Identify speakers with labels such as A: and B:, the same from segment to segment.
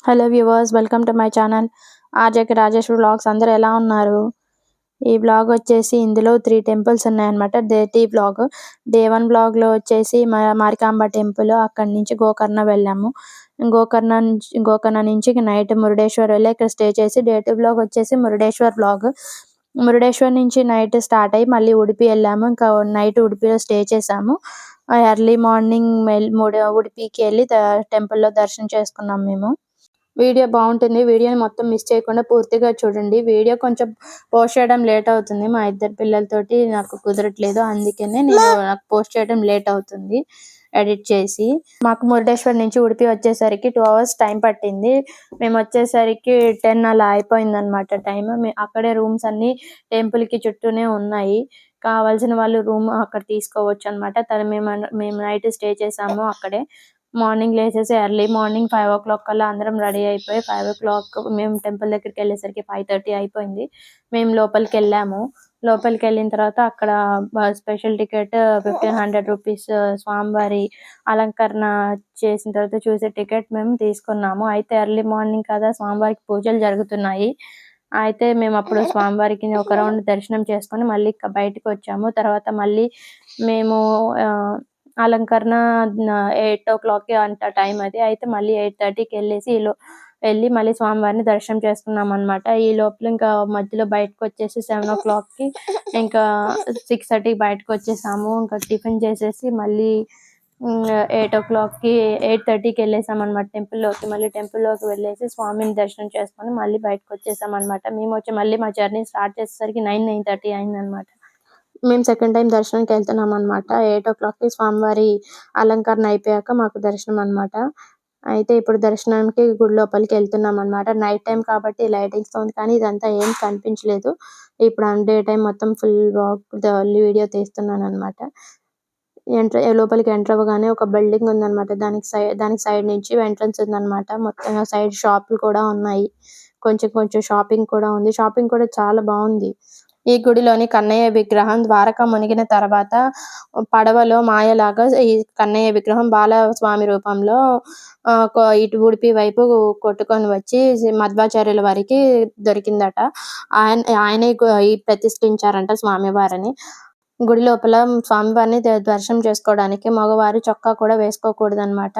A: Hello viewers, welcome to my channel RJK Rajesh vlogs. అందరూ ఎలా ఉన్నారు? ఈ వ్లాగ్ వచ్చేసి ఇందులో 3 టెంపుల్స్ ఉన్నాయన్నమాట. Day vlog. డే 1 వ్లాగ్లో వచ్చేసి మారికాంబ టెంపుల్, అక్కడి నుంచి గోకర్ణ వెళ్ళాము. గోకర్ణ నుంచి నైట్ మురుడేశ్వర్ వెళ్ళి ఇక్కడ స్టే చేసి, డే 2 వ్లాగ్ వచ్చేసి మురుడేశ్వర్ వ్లాగ్. మురుడేశ్వర్ నుంచి నైట్ స్టార్ట్ అయ్యి మళ్ళీ ఉడిపి వెళ్ళాము. ఇంకా నైట్ ఉడిపిలో స్టే చేసాము. ఎర్లీ మార్నింగ్ ఉడిపికి వెళ్ళి టెంపుల్లో దర్శనం చేసుకున్నాం మేము. వీడియో బాగుంటుంది. వీడియోని మొత్తం మిస్ చేయకుండా పూర్తిగా చూడండి. వీడియో కొంచెం పోస్ట్ చేయడం లేట్ అవుతుంది. మా ఇద్దరు పిల్లలతోటి నాకు కుదరట్లేదు, అందుకనే నాకు పోస్ట్ చేయడం లేట్ అవుతుంది ఎడిట్ చేసి. మాకు మురుడేశ్వర్ నుంచి ఉడిపి వచ్చేసరికి 2 hours టైం పట్టింది. మేము వచ్చేసరికి 10 అలా అయిపోయింది అనమాట టైం. అక్కడే రూమ్స్ అన్ని టెంపుల్ కి చుట్టూనే ఉన్నాయి. కావాల్సిన వాళ్ళు రూమ్ అక్కడ తీసుకోవచ్చు అనమాట. మేము నైట్ స్టే చేసాము అక్కడే. మార్నింగ్ లేచేసి ఎర్లీ మార్నింగ్ 5 o'clock కల్లా అందరం రెడీ అయిపోయి 5 o'clock మేము టెంపుల్ దగ్గరికి వెళ్ళేసరికి 5:30 అయిపోయింది. మేము లోపలికి వెళ్ళాము. లోపలికి వెళ్ళిన తర్వాత అక్కడ స్పెషల్ టికెట్ 1500 రూపీస్ స్వామివారి అలంకరణ చేసిన తర్వాత చూసే టికెట్ మేము తీసుకున్నాము. అయితే ఎర్లీ మార్నింగ్ కదా, స్వామివారికి పూజలు జరుగుతున్నాయి. అయితే మేము అప్పుడు స్వామివారికి ఒక రౌండ్ దర్శనం చేసుకొని మళ్ళీ బయటకు వచ్చాము. తర్వాత మళ్ళీ మేము అలంకరణ 8 o'clock అంట టైం అది. అయితే మళ్ళీ 8:30కి వెళ్ళి మళ్ళీ స్వామివారిని దర్శనం చేసుకున్నాం అనమాట. ఈ లోపల ఇంకా మధ్యలో బయటకు వచ్చేసి 7 o'clockకి ఇంకా 6:30కి బయటకు వచ్చేసాము. ఇంకా టిఫిన్ చేసేసి మళ్ళీ 8 o'clockకి 8:30కి వెళ్ళేసాం అనమాట టెంపుల్లోకి. మళ్ళీ టెంపుల్లోకి వెళ్ళేసి స్వామిని దర్శనం చేసుకొని మళ్ళీ బయటకు వచ్చేసాం అనమాట. మేము వచ్చి మళ్ళీ మా జర్నీ స్టార్ట్ చేసేసరికి 9:30 అయిందనమాట. మేము సెకండ్ టైం దర్శనానికి వెళ్తున్నాం అనమాట. 8 o'clockకి స్వామివారి అలంకరణ అయిపోయాక మాకు దర్శనం అనమాట. అయితే ఇప్పుడు దర్శనానికి గుడి లోపలికి వెళ్తున్నాం అనమాట. నైట్ టైం కాబట్టి లైటింగ్స్ ఉంది, కానీ ఇదంతా ఏం కనిపించలేదు. ఇప్పుడు డే టైం మొత్తం ఫుల్ వీడియో తీస్తున్నాను అనమాట. లోపలికి ఎంటర్ అవ్వగానే ఒక బిల్డింగ్ ఉందన్నమాట. దానికి సైడ్ నుంచి ఎంట్రన్స్ ఉందన్నమాట. మొత్తం సైడ్ షాపులు కూడా ఉన్నాయి. కొంచెం కొంచెం షాపింగ్ కూడా ఉంది. షాపింగ్ కూడా చాలా బాగుంది. ఈ గుడిలోని కన్నయ్య విగ్రహం ద్వారక మునిగిన తర్వాత పడవలో మాయలాగా ఈ కన్నయ్య విగ్రహం బాలస్వామి రూపంలో ఇటు ఉడిపి వైపు కొట్టుకొని వచ్చి మధ్వాచార్యుల వారికి దొరికిందట. ఆయనే ప్రతిష్ఠించారంట స్వామివారిని. గుడి లోపల స్వామివారిని దర్శనం చేసుకోవడానికి మగవారు చొక్కా కూడా వేసుకోకూడదన్నమాట.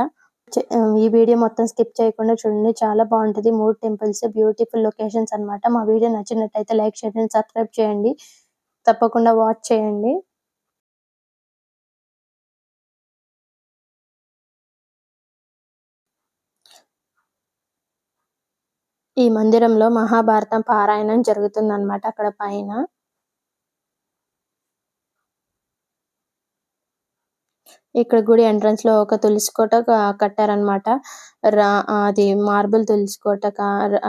A: ఈ వీడియో మొత్తం స్కిప్ చేయకుండా చూడండి, చాలా బాగుంటుంది. 3 టెంపుల్స్, బ్యూటిఫుల్ లొకేషన్స్ అన్నమాట. మా వీడియో నచ్చినట్టయితే లైక్, షేర్ అండ్ సబ్స్క్రైబ్ చేయండి. తప్పకుండా వాచ్ చేయండి. ఈ మందిరంలో మహాభారతం పారాయణం జరుగుతుందన్నమాట అక్కడ పైన. ఇక్కడ గుడి ఎంట్రన్స్ లో ఒక తులసి కోట కట్టారనమాట. అది మార్బుల్ తులసి కోట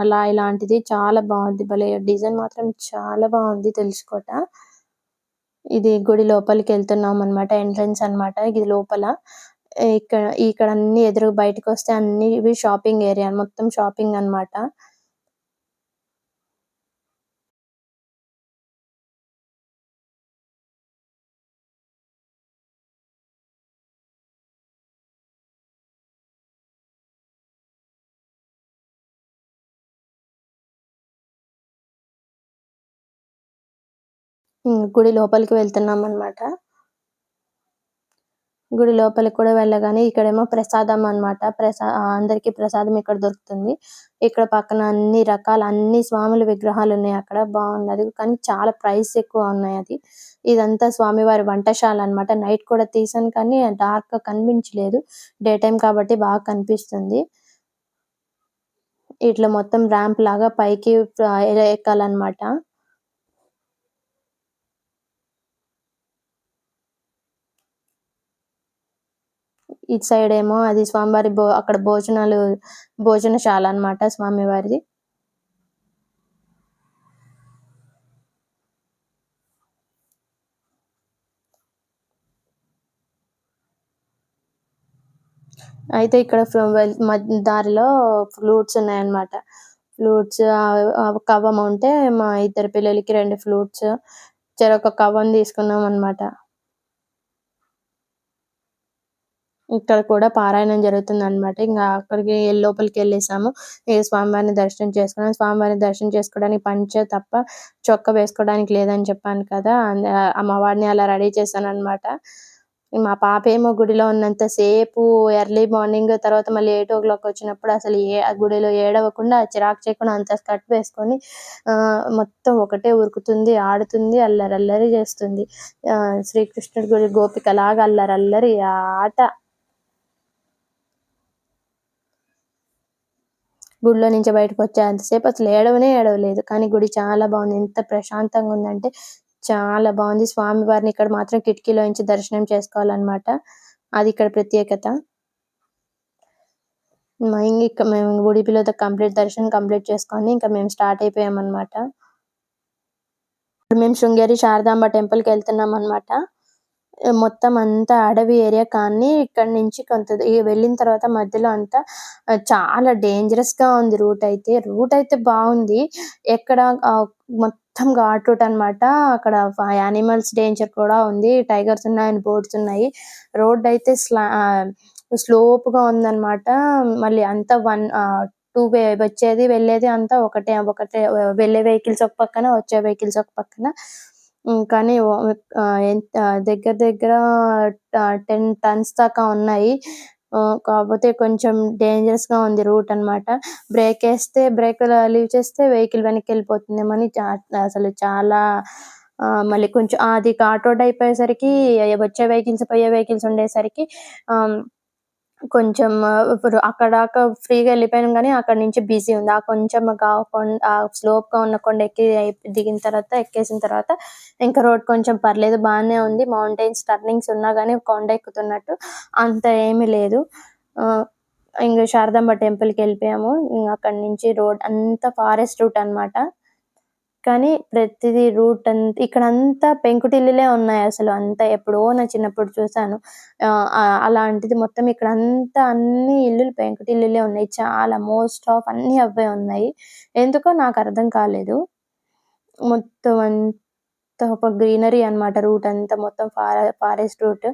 A: అలా ఇలాంటిది చాలా బాగుంది. భలే డిజైన్ మాత్రం చాలా బాగుంది తులసి కోట. ఇది గుడి లోపలికి వెళ్తున్నాం అనమాట. ఎంట్రన్స్ అన్నమాట ఇది లోపల. ఇక్కడ అన్ని ఎదురు బయటకు వస్తే అన్ని ఇవి షాపింగ్ ఏరియా, మొత్తం షాపింగ్ అన్నమాట. గుడి లోపలికి వెళ్తున్నాం అన్నమాట. గుడి లోపలికి కూడా వెళ్ళగానే ఇక్కడేమో ప్రసాదం అన్నమాట. అందరికి ప్రసాదం ఇక్కడ దొరుకుతుంది. ఇక్కడ పక్కన అన్ని రకాల అన్ని స్వాముల విగ్రహాలు ఉన్నాయి. అక్కడ బాగుంది అది, కానీ చాలా ప్రైస్ ఎక్కువ ఉన్నాయి అది. ఇదంతా స్వామివారి వంటశాల అన్నమాట. నైట్ కూడా తీసాను కానీ డార్క్ గా కనిపించలేదు. డే టైం కాబట్టి బాగా కనిపిస్తుంది. ఇట్లా మొత్తం ర్యాంప్ లాగా పైకి ఎక్కాలన్నమాట. ఇటు సైడ్ ఏమో అది స్వామివారి అక్కడ భోజనశాల అన్నమాట స్వామివారిది. అయితే ఇక్కడ దారిలో ఫ్లూట్స్ ఉన్నాయన్నమాట. ఫ్లూట్స్ కవ్వం ఉంటే మా ఇద్దరు పిల్లలకి 2 ఫ్లూట్స్ చెరొక కవ్వం తీసుకున్నాం అన్నమాట. ఇక్కడ కూడా పారాయణం జరుగుతుందనమాట. ఇంగా అక్కడికి లోపలికెళ్ళేసాము. ఇగ స్వామివారిని దర్శనం చేసుకున్నాం. స్వామివారిని దర్శనం చేసుకోవడానికి పంచె తప్ప చొక్కా వేసుకోవడానికి లేదని చెప్పాను కదా! అమ్మవారిని అలా రెడీ చేశాననమాట. మా పాపేమో గుడిలో ఉన్నంత సేపు ఎర్లీ మార్నింగ్ తర్వాత మళ్ళీ 8:00 వచ్చినప్పుడు అసలు ఆ గుడిలో ఏడవకుండా, చిరాకు చేయకుండా అంత స్కర్ట్ వేసుకొని మొత్తం ఒకటే ఉరుకుతుంది, ఆడుతుంది, అల్లరల్లరి చేస్తుంది. శ్రీకృష్ణుడి గుడి గోపికలాగా అల్లరల్లరి ఆట. గుడిలో నుంచి బయటకొచ్చేంత సేపు అసలు ఏడవలేదు. కానీ గుడి చాలా బాగుంది. ఎంత ప్రశాంతంగా ఉందంటే చాలా బాగుంది. స్వామివారిని ఇక్కడ మాత్రం కిటికీలో నుంచి దర్శనం చేసుకోవాలనమాట. అది ఇక్కడ ప్రత్యేకత. మేము ఉడిపిలో దర్శనం కంప్లీట్ చేసుకొని ఇంకా మేము స్టార్ట్ అయిపోయామనమాట. మేము శృంగేరి శారదాంబ టెంపుల్‌కెళ్తున్నామనమాట. మొత్తం అంతా అడవి ఏరియా కానీ ఇక్కడి నుంచి వెళ్ళిన తర్వాత మధ్యలో అంతా చాలా డేంజరస్‌గా ఉంది రూట్ అయితే బావుంది. ఎక్కడ మొత్తం ఘాట్ రూట్ అనమాట. అక్కడ యానిమల్స్ డేంజర్ కూడా ఉంది. టైగర్స్ ఉన్నాయి, బోర్డ్స్ ఉన్నాయి. రోడ్ అయితే స్లోప్‌గా ఉందనమాట. మళ్ళీ అంతా 2 వే వచ్చేది, వెళ్ళేది అంతా ఒకటే. వెళ్ళే వెహికల్స్ ఒక పక్కన, వచ్చే వెహికల్స్ ఒక పక్కన. కానీ దగ్గర దగ్గర 10 టన్స్ దాకా ఉన్నాయి. కాకపోతే కొంచెం డేంజరస్‌గా ఉంది రూట్ అనమాట. బ్రేకులు లీవ్ చేస్తే వెహికల్ వెనక్కెళ్ళిపోతుందేమో అసలు చాలా మళ్ళీ కొంచెం అది ఘాట్ రోడ్ అయిపోయేసరికి వచ్చే వెహికల్స్, పోయే వెహికల్స్ ఉండేసరికి కొంచెం ఇప్పుడు అక్కడ దాకా ఫ్రీగా వెళ్ళిపోయాం గానీ అక్కడి నుంచి బిజీ ఉంది. కొంచెం స్లోప్‌గా ఉన్న కొండ ఎక్కేసిన తర్వాత ఇంకా రోడ్ కొంచెం పర్లేదు బానే ఉంది. మౌంటైన్స్ టర్నింగ్స్ ఉన్నా గానీ కొండ ఎక్కుతున్నట్టు అంత ఏమీ లేదు. ఇంక శారదాంబ టెంపుల్‌కెళ్ళిపోయాము. అక్కడి నుంచి రోడ్ అంతా ఫారెస్ట్ రూట్ అనమాట. కానీ ప్రతిదీ రూట్ ఇక్కడంతా పెంకుటిల్లులే ఉన్నాయసలు. అంతా ఎప్పుడో నా చిన్నప్పుడు చూసాను. అలాంటిది మొత్తం ఇక్కడంతా అన్ని ఇల్లులు పెంకుటిల్లులే ఉన్నాయి. చాలా మోస్ట్ ఆఫ్ అన్నీ అవే ఉన్నాయి. ఎందుకో నాకర్థం కాలేదు. మొత్తం అంతా ఒక గ్రీనరీ అనమాట రూట్ అంతా మొత్తం ఫారెస్ట్ రూట్.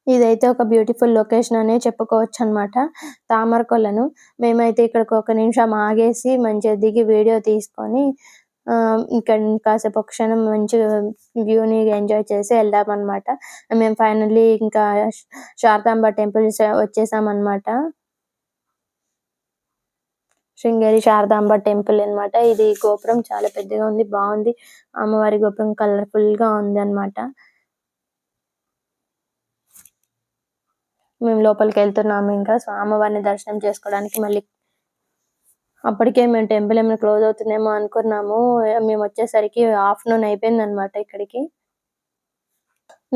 A: ఇదైతే ఒక బ్యూటిఫుల్ లొకేషన్ అనే చెప్పుకోవచ్చనమాట. తామరకొలను. మేమైతే ఇక్కడికి ఒక నిమిషం ఆగేసి మంచిగా దిగి వీడియో తీసుకొని ఇక్కడ కాసేపు ఒక క్షణం మంచిగా వ్యూని ఎంజాయ్ చేసి ఎళ్దామనమాట. మేము ఫైనల్లీ ఇంకా శారదాంబ టెంపుల్ వచ్చేసామనమాట. శృంగేరి శారదాంబ టెంపుల్ అన్నమాట. ఇది గోపురం చాలా పెద్దగా ఉంది, బాగుంది. అమ్మవారి గోపురం కలర్ఫుల్ గా ఉంది అన్నమాట. మేము లోపలికి వెళ్తున్నాము. ఇంకా అమ్మవారిని దర్శనం చేసుకోవడానికి. మళ్ళీ అప్పటికే మేము టెంపుల్ ఏమైనా క్లోజ్ అవుతుందేమో అనుకున్నాము. మేము వచ్చేసరికి ఆఫ్టర్నూన్ అయిపోయింది అనమాట. ఇక్కడికి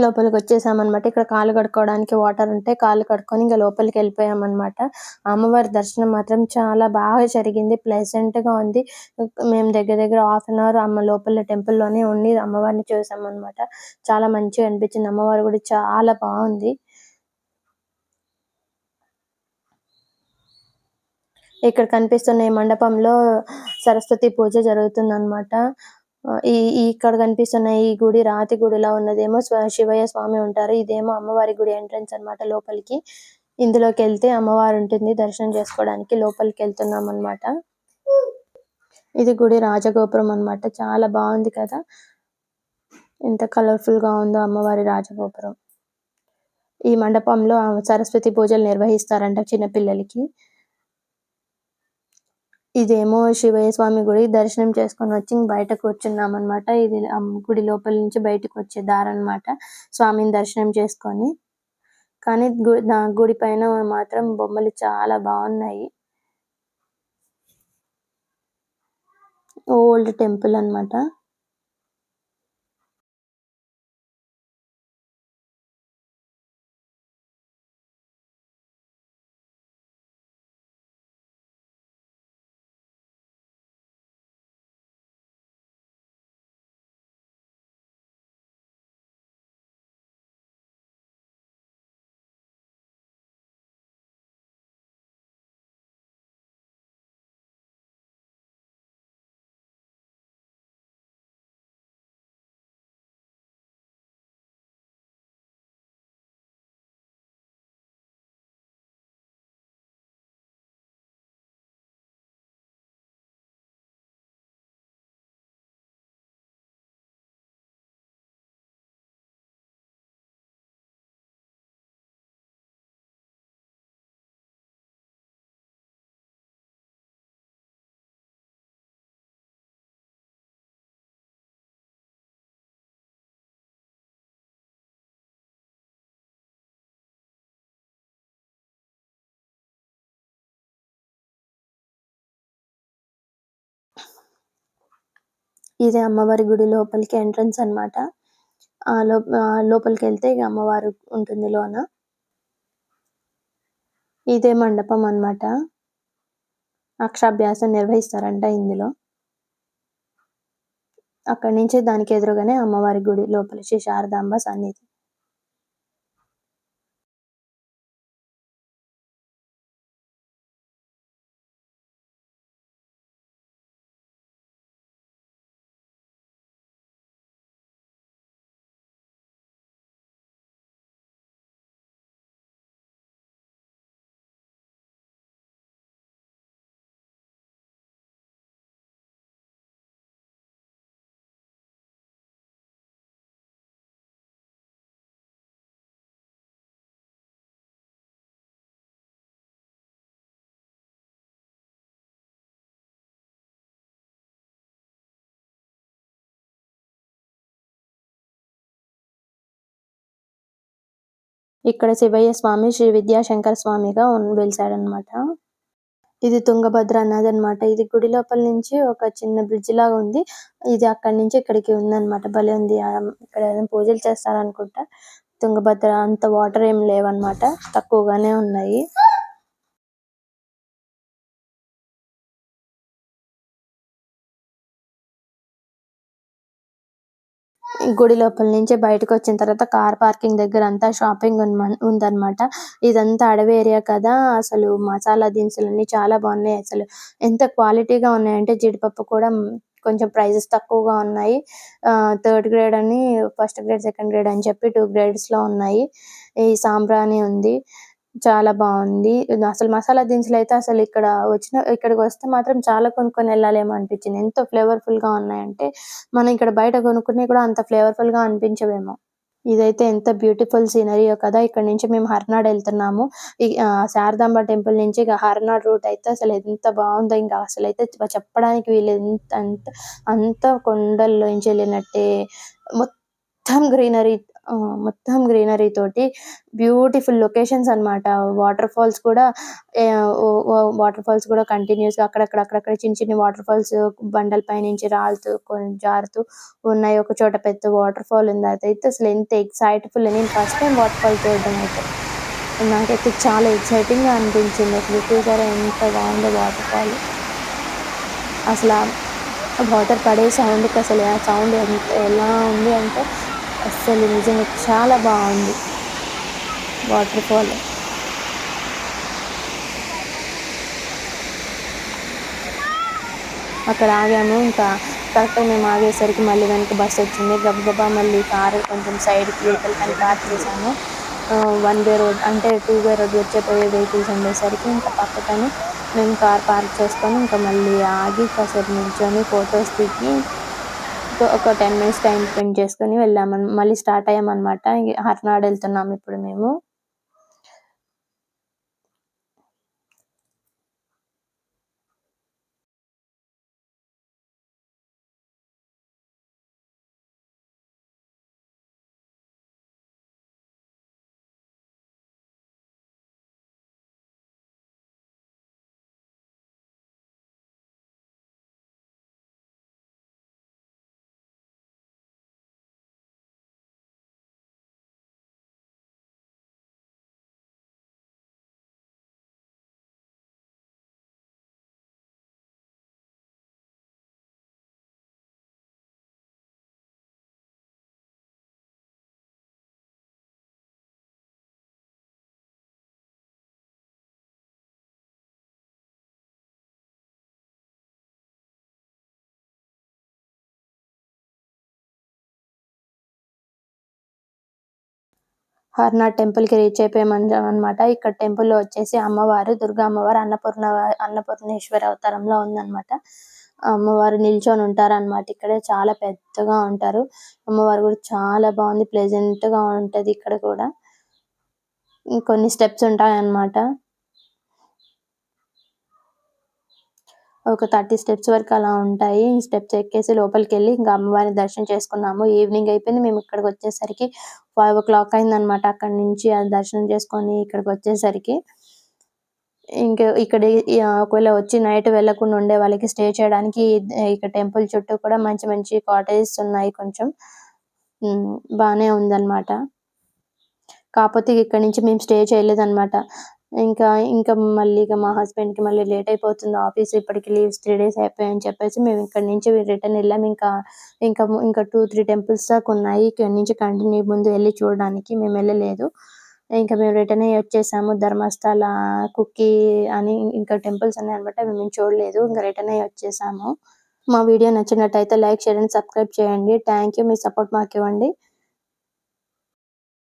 A: లోపలికి వచ్చేసామన్నమాట. ఇక్కడ కాళ్ళు కడుక్కోవడానికి వాటర్ ఉంటే కాళ్ళు కడుక్కొని ఇంకా లోపలికి వెళ్ళిపోయామన్నమాట. అమ్మవారి దర్శనం మాత్రం చాలా బాగా జరిగింది, ప్లెజెంట్ గా ఉంది. మేము దగ్గర దగ్గర హాఫ్ అన్ అవర్ అమ్మ లోపల టెంపుల్లోనే ఉండి అమ్మవారిని చూసామన్నమాట. చాలా మంచిగా అనిపించింది. అమ్మవారు కూడా చాలా బాగుంది. ఇక్కడ కనిపిస్తున్న ఈ మండపంలో సరస్వతి పూజ జరుగుతుందన్నమాట. ఈ ఇక్కడ కనిపిస్తున్న ఈ గుడి రాతి గుడిలా ఉన్నదేమో శివయ్య స్వామి ఉంటారు. ఇదేమో అమ్మవారి గుడి ఎంట్రన్స్ అన్నమాట లోపలికి. ఇందులోకి వెళ్తే అమ్మవారు ఉంటుంది దర్శనం చేసుకోవడానికి. లోపలికి వెళ్తున్నాం అన్నమాట. ఇది గుడి రాజగోపురం అన్నమాట. చాలా బాగుంది కదా, ఎంత కలర్ఫుల్ గా ఉందో అమ్మవారి రాజగోపురం. ఈ మండపంలో సరస్వతి పూజలు నిర్వహిస్తారంట చిన్నపిల్లలకి. ఇదేమో శివయ్య స్వామి గుడి. దర్శనం చేసుకొని వచ్చి బయట కూర్చున్నాం అన్నమాట. ఇది గుడి లోపల నుంచి బయటకు వచ్చే దారి అన్నమాట. స్వామిని దర్శనం చేసుకొని, కానీ గుడి పైన మాత్రం బొమ్మలు చాలా బాగున్నాయి. ఓల్డ్ టెంపుల్ అన్నమాట. ఇది అమ్మవారి గుడి లోపలికి ఎంట్రన్స్ అన్నమాట. లోపలికి వెళ్తే ఇక అమ్మవారు ఉంటుంది లోన. ఇదే మండపం అన్నమాట. అక్షరాభ్యాసం నిర్వహిస్తారంట ఇందులో. అక్కడి నుంచి దానికి ఎదురుగానే అమ్మవారి గుడి లోపల శ్రీ శారదాంబ సన్నిధి. ఇక్కడ శివయ్య స్వామి శ్రీ విద్యాశంకర స్వామిగా వెలిసాడనమాట. ఇది తుంగభద్ర నది అన్నమాట. ఇది గుడి లోపల నుంచి ఒక చిన్న బ్రిడ్జ్ లాగా ఉంది. ఇది అక్కడి నుంచి ఇక్కడికి ఉందన్నమాట. భలే ఉంది. ఇక్కడ ఏదైనా పూజలు చేస్తారనుకుంటా. తుంగభద్ర అంత వాటర్ ఏం లేవన్నమాట, తక్కువగానే ఉన్నాయి. గుడి లోపల నుంచి బయటకు వచ్చిన తర్వాత కార్ పార్కింగ్ దగ్గర అంతా షాపింగ్ ఉందన్నమాట. ఇదంతా అడవి ఏరియా కదా, అసలు మసాలా దినుసులన్నీ చాలా బాగున్నాయి. అసలు ఎంత క్వాలిటీగా ఉన్నాయంటే జీడిపప్పు కూడా కొంచెం ప్రైజెస్ తక్కువగా ఉన్నాయి. థర్డ్ గ్రేడ్ అని, ఫస్ట్ గ్రేడ్, సెకండ్ గ్రేడ్ అని చెప్పి 2 గ్రేడ్స్ లో ఉన్నాయి. ఈ సాంబ్రాణి ఉంది, చాలా బాగుంది. అసలు మసాలా దినుసులు అయితే అసలు ఇక్కడికి వస్తే మాత్రం చాలా కొనుక్కొని వెళ్ళాలేమో అనిపించింది. ఎంతో ఫ్లేవర్ఫుల్ గా ఉన్నాయంటే మనం ఇక్కడ బయట కొనుక్కునే కూడా అంత ఫ్లేవర్ఫుల్ గా అనిపించవేమో. ఇదైతే ఎంత బ్యూటిఫుల్ సీనరీయో కదా! ఇక్కడ నుంచి మేము హర్నాడ్ ఎళ్తున్నాము. శారదాంబ టెంపుల్ నుంచి ఇక హర్నాడ్ రూట్ అయితే అసలు ఎంత బావుందో ఇంకా అసలైతే చెప్పడానికి వీల్లేదు. అంత కొండల్లోంచి ఎళ్ళినట్టే మొత్తం గ్రీనరీ తోటి బ్యూటిఫుల్ లొకేషన్స్ అన్నమాట. వాటర్ ఫాల్స్ కూడా వాటర్ ఫాల్స్ కూడా కంటిన్యూయస్‌గా అక్కడక్కడ చిన్ని వాటర్ ఫాల్స్ బండల పైనుంచి రాలుతూ జారుతూ ఉన్నాయి. ఒక చోట పెద్ద వాటర్ ఫాల్ ఉంది. అదైతే అసలు ఎంత ఎక్సైట్‌ఫుల్ నేను ఫస్ట్ టైమ్ వాటర్ ఫాల్ చూడడం అయితే. నాకైతే చాలా ఎక్సైటింగ్‌గా అనిపించింది. అసలు చూసారా ఎంత బావుందో వాటర్ ఫాల్. అసల వాటర్ పడే సౌండ్‌కి అసలు ఆ సౌండ్ ఎలా ఉంది అంటే అస్సలు నిజంగా చాలా బావుంది వాటర్ ఫాల్. అక్కడ ఆగాము. ఇంకా కరెక్ట్‌గా మేము ఆగేసరికి మళ్ళీ వెనక బస్సొచ్చింది. గబగబా మళ్ళీ కారు కొంచెం సైడ్‌కి యువతలకని పార్క్ చేశాము. వన్ వే రోడ్ అంటే టూ వే రోడ్ వచ్చే పోయే వెహికల్స్ ఉండేసరికి ఇంకా పక్కకని మేము కార్ పార్క్ చేసుకొని ఇంకా మళ్ళీ ఆగి కాసేపు నిల్చొని ఫోటోస్ దిగి ఒక 10 మినిట్స్ టైమ్ స్పెండ్ చేసుకొని మళ్ళీ స్టార్ట్ అయ్యామనమాట. హర్నాడ్ ఎళ్తున్నాము ఇప్పుడు మేము. హర్నాథ్ టెంపుల్‌కి రీచ్ అయిపోయామనమాట. ఇక్కడ టెంపుల్‌లో వచ్చేసి అమ్మవారు, దుర్గా అమ్మవారు అన్నపూర్ణేశ్వరి అవతారంలో ఉందనమాట. అమ్మవారు నిల్చొని ఉంటారనమాట ఇక్కడే. చాలా పెద్దగా ఉంటారు. అమ్మవారు కూడా చాలా బావుంది. ప్లెజెంట్‌గా ఉంటది ఇక్కడ కూడా. ఇంకొన్ని స్టెప్స్ ఉంటాయన్నమాట. ఒక 30 స్టెప్స్ వరకు అలా ఉంటాయి. స్టెప్స్ ఎక్కేసి లోపలికెళ్ళి ఇంకా అమ్మవారిని దర్శనం చేసుకున్నాము. ఈవినింగ్ అయిపోయింది. మేము ఇక్కడికొచ్చేసరికి 5:00 అయిందనమాట. అక్కడి నుంచి దర్శనం చేసుకొని ఇక్కడికొచ్చేసరికి. ఇక్కడ ఒకవేళ వచ్చి నైట్ వెళ్ళకుండా ఉండే వాళ్ళకి స్టే చేయడానికి ఇక్కడ టెంపుల్ చుట్టూ కూడా మంచి మంచి కాటేజెస్ ఉన్నాయి కొంచెం. బానే ఉందనమాట. కాపోతే ఇక్కడి నుంచి మేము స్టే చేయలేదనమాట. ఇంకా మళ్ళీ మా హస్బెండ్‌కి మళ్ళీ లేట్ అయిపోతుంది ఆఫీస్ ఇప్పటికి లీవ్స్ 3 డేస్ అయిపోయాయని చెప్పేసి మేము ఇక్కడి నుంచి రిటర్న్ ఎళ్ళాము. ఇంకా 2, 3 టెంపుల్స్ దాకా ఉన్నాయి. ఇక్కడి నుంచి కంటిన్యూ ముందు ఎళ్లి చూడడానికి మేమెళ్ళలేదు. ఇంకా మేము రిటర్న్ అయ్యి వచ్చేసాము. ధర్మస్థల, కుక్కి అని ఇంకా టెంపుల్స్ ఉన్నాయన్నమాట. అవి మేము చూడలేదు. ఇంకా రిటర్న్ అయ్యి వచ్చేసాము. మా వీడియో నచ్చినట్టయితే లైక్, షేర్ అండ్ సబ్స్క్రైబ్ చేయండి. Thank you. మీ సపోర్ట్ మాకివ్వండి.